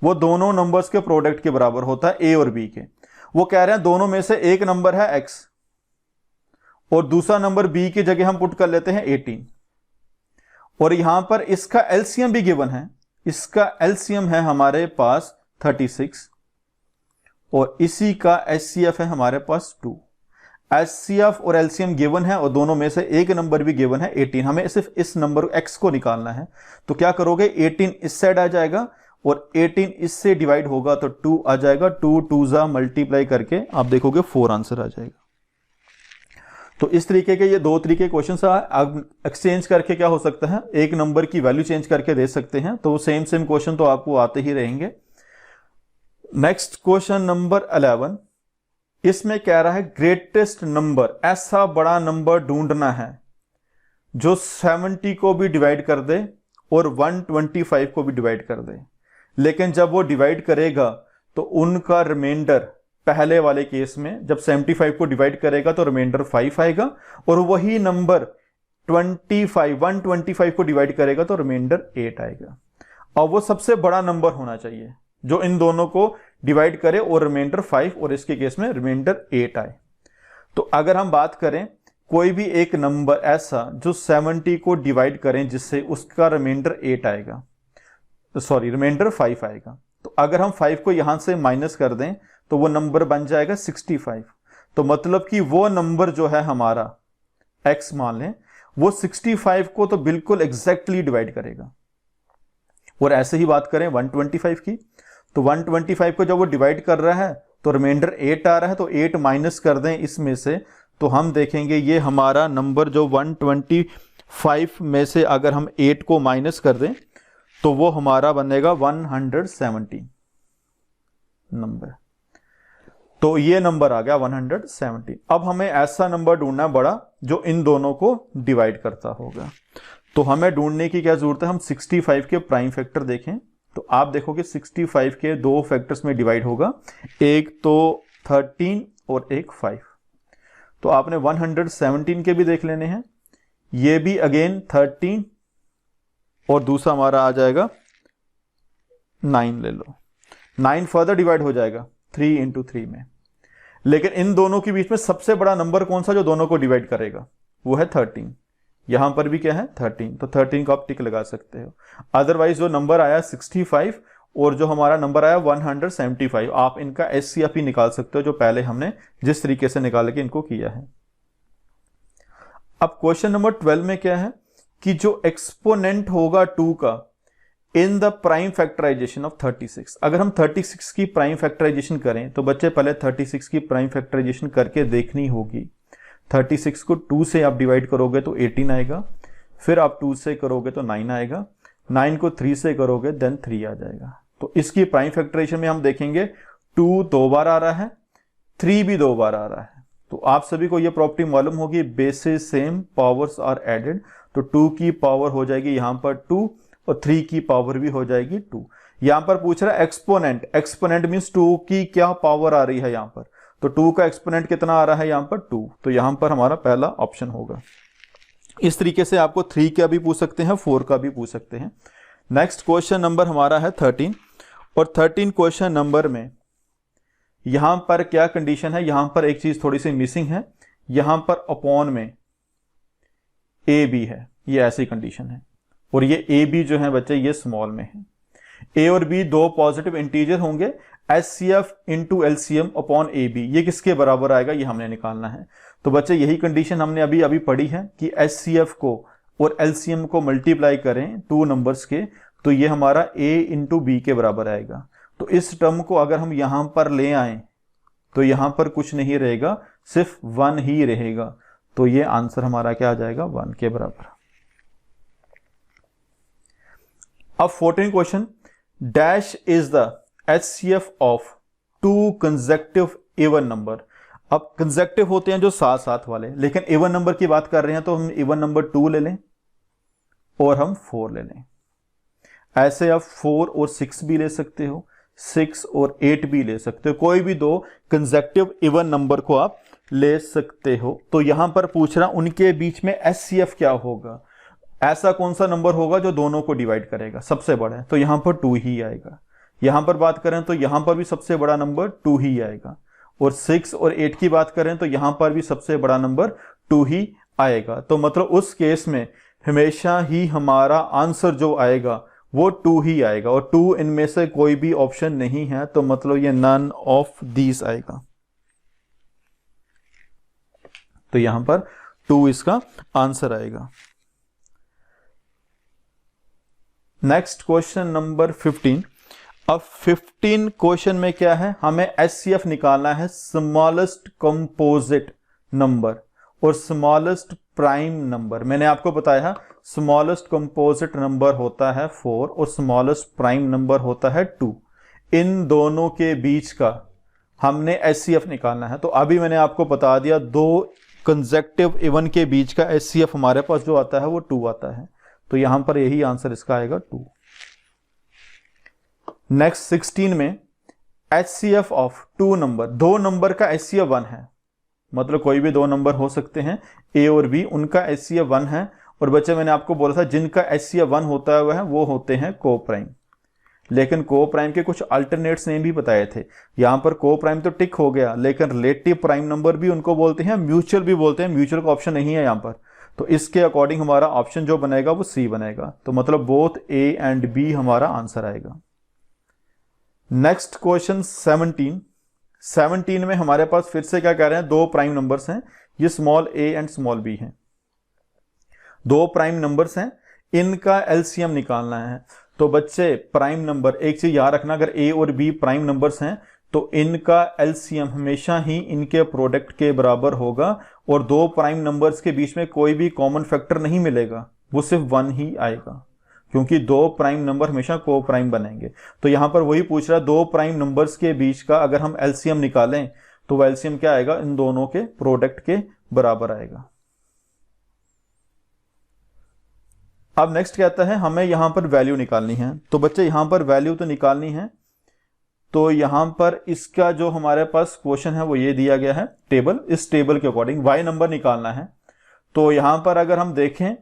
वो दोनों नंबर्स के प्रोडक्ट के बराबर होता है, ए और बी के। वो कह रहे हैं दोनों में से एक नंबर है एक्स और दूसरा नंबर बी की जगह हम पुट कर लेते हैं 18, और यहां पर इसका एलसीएम भी गिवन है। इसका एलसीएम है हमारे पास 36 और इसी का एचसीएफ है हमारे पास 2। एचसीएफ और एलसीएम गिवन है और दोनों में से एक नंबर भी गिवन है 18। हमें सिर्फ इस नंबर एक्स को निकालना है। तो क्या करोगे, 18 इस साइड आ जाएगा और 18 इससे डिवाइड होगा तो 2 आ जाएगा। 2 जा मल्टीप्लाई करके आप देखोगे 4 आंसर आ जाएगा। तो इस तरीके के ये 2 तरीके क्वेश्चन आप एक्सचेंज करके क्या हो सकता है, एक नंबर की वैल्यू चेंज करके दे सकते हैं। तो सेम क्वेश्चन तो आपको आते ही रहेंगे। नेक्स्ट क्वेश्चन नंबर 11, इसमें कह रहा है ग्रेटेस्ट नंबर, ऐसा बड़ा नंबर ढूंढना है जो 70 को भी डिवाइड कर दे और 125 को भी डिवाइड कर दे। लेकिन जब वो डिवाइड करेगा तो उनका रिमाइंडर, पहले वाले केस में जब 75 को डिवाइड करेगा तो रिमाइंडर 5 आएगा, और वही नंबर 125 को डिवाइड करेगा तो रिमाइंडर 8 आएगा। और वो सबसे बड़ा नंबर होना चाहिए जो इन दोनों को डिवाइड करे और रिमाइंडर 5 और इसके केस में रिमाइंडर 8 आए। तो अगर हम बात करें कोई भी एक नंबर ऐसा जो 70 को डिवाइड करें जिससे उसका रिमाइंडर 8 आएगा, रिमाइंडर 5 आएगा, तो अगर हम 5 को यहां से माइनस कर दें तो वो नंबर बन जाएगा 65। तो मतलब कि वो नंबर जो है हमारा x मान लें, वो 65 को तो बिल्कुल एग्जैक्टली डिवाइड करेगा। और ऐसे ही बात करें 125 की, तो 125 को जब वो डिवाइड कर रहा है तो रिमाइंडर 8 आ रहा है, तो 8 माइनस कर दें इसमें से, तो हम देखेंगे ये हमारा नंबर जो 125 में से अगर हम 8 को माइनस कर दें तो वो हमारा बनेगा 170 नंबर। तो ये नंबर आ गया 170। अब हमें ऐसा नंबर ढूंढना है बड़ा जो इन दोनों को डिवाइड करता होगा। तो हमें ढूंढने की क्या जरूरत है, हम 65 के प्राइम फैक्टर देखें तो आप देखोगे 65 के दो फैक्टर्स में डिवाइड होगा, एक तो 13 और एक 5। तो आपने 117 के भी देख लेने हैं, ये भी अगेन 13 और दूसरा हमारा आ जाएगा 9 ले लो, 9 फर्दर डिवाइड हो जाएगा 3 इंटू 3 में। लेकिन इन दोनों के बीच में सबसे बड़ा नंबर कौन सा जो दोनों को डिवाइड करेगा, वो है 13। यहां पर भी क्या है 13, तो 13 को आप टिक लगा सकते हो। अदरवाइज जो नंबर आया 65 और जो हमारा नंबर आया 175, आप इनका एचसीएफ ही निकाल सकते हो जो पहले हमने जिस तरीके से निकाल के इनको किया है। अब क्वेश्चन नंबर 12 में क्या है कि जो एक्सपोनेंट होगा 2 का in the prime factorization of 36, अगर हम 36 की प्राइम फैक्टराइजेशन करें तो बच्चे पहले 36 की प्राइम फैक्टराइजेशन करके देखनी होगी। 36 को 2 से आप डिवाइड करोगे तो 18 आएगा, फिर आप 2 से करोगे तो 9 आएगा, 9 को 3 से करोगे देन 3 आ जाएगा। तो इसकी प्राइम फैक्टराइजेशन में हम देखेंगे 2 2 बार आ रहा है, 3 भी 2 बार आ रहा है। तो आप सभी को यह प्रॉपर्टी मालूम होगी, bases same powers are added. तो 2 की पावर हो जाएगी यहां पर 2 और 3 की पावर भी हो जाएगी 2। यहां पर पूछ रहा है एक्सपोनेंट, एक्सपोनेंट मींस 2 की क्या पावर आ रही है यहां पर, तो 2 का एक्सपोनेंट कितना आ रहा है यहां पर 2, तो यहां पर हमारा पहला ऑप्शन होगा। इस तरीके से आपको 3 का भी पूछ सकते हैं, 4 का भी पूछ सकते हैं। नेक्स्ट क्वेश्चन नंबर हमारा है 13, और 13 क्वेश्चन नंबर में यहां पर क्या कंडीशन है, यहां पर एक चीज थोड़ी सी मिसिंग है, यहां पर अपॉन में ए बी है, ये ऐसी कंडीशन है, और ये ए बी जो है बच्चे ये स्मॉल में है। ए और बी दो पॉजिटिव इंटीजर होंगे, HCF into LCM upon a b, ये किसके बराबर आएगा ये हमने निकालना है। तो बच्चे यही कंडीशन हमने अभी अभी पढ़ी है कि एचसीएफ को और एलसीएम को मल्टीप्लाई करें 2 नंबर्स के, तो ये हमारा ए इंटू बी के बराबर आएगा। तो इस टर्म को अगर हम यहां पर ले आए तो यहां पर कुछ नहीं रहेगा, सिर्फ 1 ही रहेगा। तो ये आंसर हमारा क्या आ जाएगा 1 के बराबर। अब 14 question, dash is the HCF of 2 consecutive even number. अब कंसेक्टिव होते हैं जो साथ साथ वाले, लेकिन इवन नंबर की बात कर रहे हैं तो हम इवन नंबर 2 ले लें और हम 4 ले लें। ऐसे आप 4 और 6 भी ले सकते हो, 6 और 8 भी ले सकते हो, कोई भी 2 कंसेक्टिव इवन नंबर को आप ले सकते हो। तो यहां पर पूछ रहा उनके बीच में एचसीएफ क्या होगा, ऐसा कौन सा नंबर होगा जो दोनों को डिवाइड करेगा, सबसे बड़ा है, तो यहां पर 2 ही आएगा। यहां पर बात करें तो यहां पर भी सबसे बड़ा नंबर 2 ही आएगा, और 6 और 8 की बात करें तो यहां पर भी सबसे बड़ा नंबर 2 ही आएगा। तो मतलब उस केस में हमेशा ही हमारा आंसर जो आएगा वो 2 ही आएगा, और 2 इनमें से कोई भी ऑप्शन नहीं है, तो मतलब ये नन ऑफ दीज आएगा। तो यहां पर 2 इसका आंसर आएगा। Next question number 15। अब 15 क्वेश्चन में क्या है, हमें एचसीएफ निकालना है स्मॉलेस्ट कंपोजिट नंबर और स्मॉलेस्ट प्राइम नंबर। मैंने आपको बताया स्मॉलेस्ट कंपोजिट नंबर होता है 4 और स्मॉलेस्ट प्राइम नंबर होता है 2। इन दोनों के बीच का हमने एचसीएफ निकालना है। तो अभी मैंने आपको बता दिया 2 कंसेक्टिव इवन के बीच का एचसीएफ हमारे पास जो आता है वो 2 आता है, तो यहां पर यही आंसर इसका आएगा 2। नेक्स्ट 16 में एचसीएफ ऑफ 2 नंबर, 2 नंबर का एचसीएफ 1 है, मतलब कोई भी दो नंबर हो सकते हैं ए और बी, उनका HCF 1 है। और बच्चे मैंने आपको बोला था जिनका HCF 1 होता है वो होते हैं को प्राइम। लेकिन को प्राइम के कुछ अल्टरनेट्स नेम भी बताए थे। यहां पर को प्राइम तो टिक हो गया, लेकिन रिलेटिव प्राइम नंबर भी उनको बोलते हैं, म्यूचुअल भी बोलते हैं। म्यूचुअल का ऑप्शन नहीं है यहां पर, तो इसके अकॉर्डिंग हमारा ऑप्शन जो बनेगा वो सी बनेगा। तो मतलब बोथ ए एंड बी हमारा आंसर आएगा। नेक्स्ट क्वेश्चन 17 में हमारे पास फिर से क्या कह रहे हैं, दो प्राइम नंबर्स हैं, ये small a and small b हैं। दो प्राइम नंबर्स हैं, इनका एलसीएम निकालना है। तो बच्चे प्राइम नंबर, एक चीज याद रखना, अगर ए और बी प्राइम नंबर्स हैं तो इनका एलसीएम हमेशा ही इनके प्रोडक्ट के बराबर होगा, और दो प्राइम नंबर्स के बीच में कोई भी कॉमन फैक्टर नहीं मिलेगा, वो सिर्फ 1 ही आएगा, क्योंकि दो प्राइम नंबर हमेशा को प्राइम बनेंगे। तो यहां पर वही पूछ रहा है, दो प्राइम नंबर्स के बीच का अगर हम एलसीएम निकालें तो वह एलसीएम क्या आएगा, इन दोनों के प्रोडक्ट के बराबर आएगा। अब नेक्स्ट कहता है हमें यहां पर वैल्यू निकालनी है। तो बच्चे यहां पर वैल्यू तो निकालनी है, तो यहां पर इसका जो हमारे पास क्वेश्चन है वो ये दिया गया है टेबल, इस टेबल के अकॉर्डिंग y नंबर निकालना है। तो यहां पर अगर हम देखें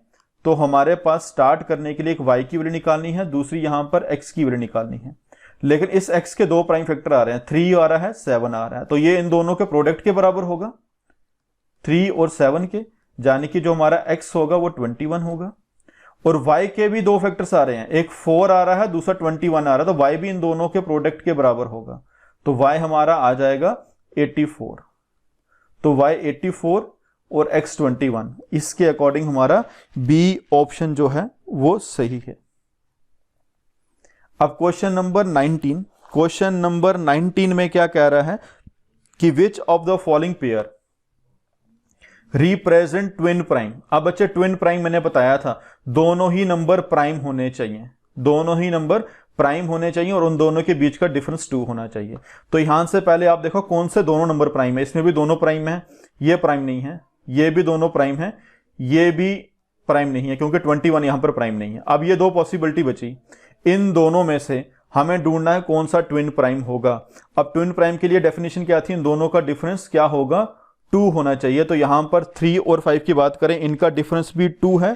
तो हमारे पास स्टार्ट करने के लिए एक y की वैल्यू निकालनी है, दूसरी यहां पर x की वैल्यू निकालनी है। लेकिन इस x के दो प्राइम फैक्टर आ रहे हैं, 3 आ रहा है, 7 आ रहा है, तो ये इन दोनों के प्रोडक्ट के बराबर होगा, 3 और 7 के, यानी कि जो हमारा x होगा वो 21 होगा। और y के भी दो फैक्टर्स आ रहे हैं, एक 4 आ रहा है, दूसरा 21 आ रहा है, तो y भी इन दोनों के प्रोडक्ट के बराबर होगा। तो y हमारा आ जाएगा 84। तो y 84 और x 21, इसके अकॉर्डिंग हमारा बी ऑप्शन जो है वो सही है। अब क्वेश्चन नंबर 19, क्वेश्चन नंबर 19 में क्या कह रहा है कि which of the following pair represent twin prime. अब बच्चे ट्विन प्राइम मैंने बताया था, दोनों ही नंबर प्राइम होने चाहिए, दोनों ही नंबर प्राइम होने चाहिए और उन दोनों के बीच का डिफरेंस 2 होना चाहिए। तो यहां से पहले आप देखो कौन से दोनों नंबर प्राइम है, इसमें भी दोनों प्राइम है, ये प्राइम नहीं है, ये भी दोनों प्राइम है, ये भी प्राइम नहीं है, क्योंकि 21 यहां पर प्राइम नहीं है। अब ये दो पॉसिबिलिटी बची, इन दोनों में से हमें ढूंढना है कौन सा ट्विन प्राइम होगा। अब ट्विन प्राइम के लिए डेफिनेशन क्या थी, इन दोनों का डिफरेंस क्या होगा, 2 होना चाहिए। तो यहां पर 3 और 5 की बात करें, इनका डिफरेंस भी 2 है।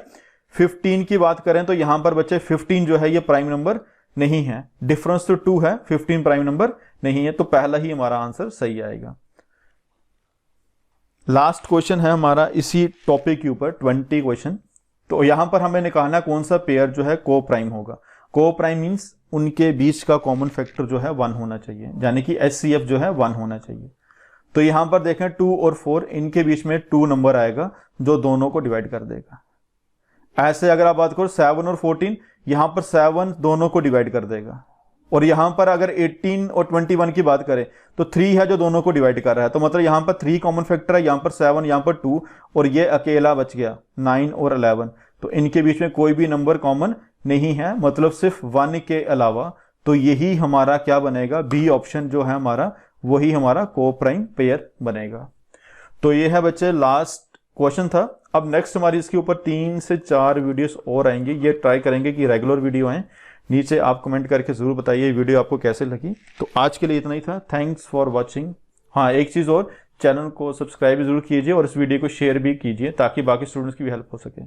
15 की बात करें तो यहां पर बच्चे 15 जो है ये प्राइम नंबर नहीं है, डिफरेंस तो 2 है, 15 प्राइम नंबर नहीं है, तो पहला ही हमारा आंसर सही आएगा। लास्ट क्वेश्चन है हमारा इसी टॉपिक के ऊपर 20 क्वेश्चन। तो यहां पर हमें निकालना कौन सा पेयर जो है को प्राइम होगा। को प्राइम मींस उनके बीच का कॉमन फैक्टर जो है 1 होना चाहिए, यानी कि HCF जो है 1 होना चाहिए। तो यहां पर देखें 2 और 4, इनके बीच में 2 नंबर आएगा जो दोनों को डिवाइड कर देगा। ऐसे अगर आप बात करो 7 और 14, यहां पर 7 दोनों को डिवाइड कर देगा। और यहां पर अगर 18 और 21 की बात करें तो 3 है जो दोनों को डिवाइड कर रहा है, तो मतलब यहां पर 3 कॉमन फैक्टर है, यहां पर 7, यहां पर 2, और ये अकेला बच गया 9 और 11। तो इनके बीच में कोई भी नंबर कॉमन नहीं है, मतलब सिर्फ 1 के अलावा। तो यही हमारा क्या बनेगा, बी ऑप्शन जो है हमारा, वही हमारा को प्राइम पेयर बनेगा। तो ये है बच्चे लास्ट क्वेश्चन था। अब नेक्स्ट हमारी इसके ऊपर 3 से 4 वीडियोस और आएंगे, ये ट्राई करेंगे कि रेगुलर वीडियो आए। नीचे आप कमेंट करके जरूर बताइए वीडियो आपको कैसे लगी। तो आज के लिए इतना ही था, थैंक्स फॉर वॉचिंग। हाँ, एक चीज और, चैनल को सब्सक्राइब जरूर कीजिए और इस वीडियो को शेयर भी कीजिए ताकि बाकी स्टूडेंट्स की भी हेल्प हो सके।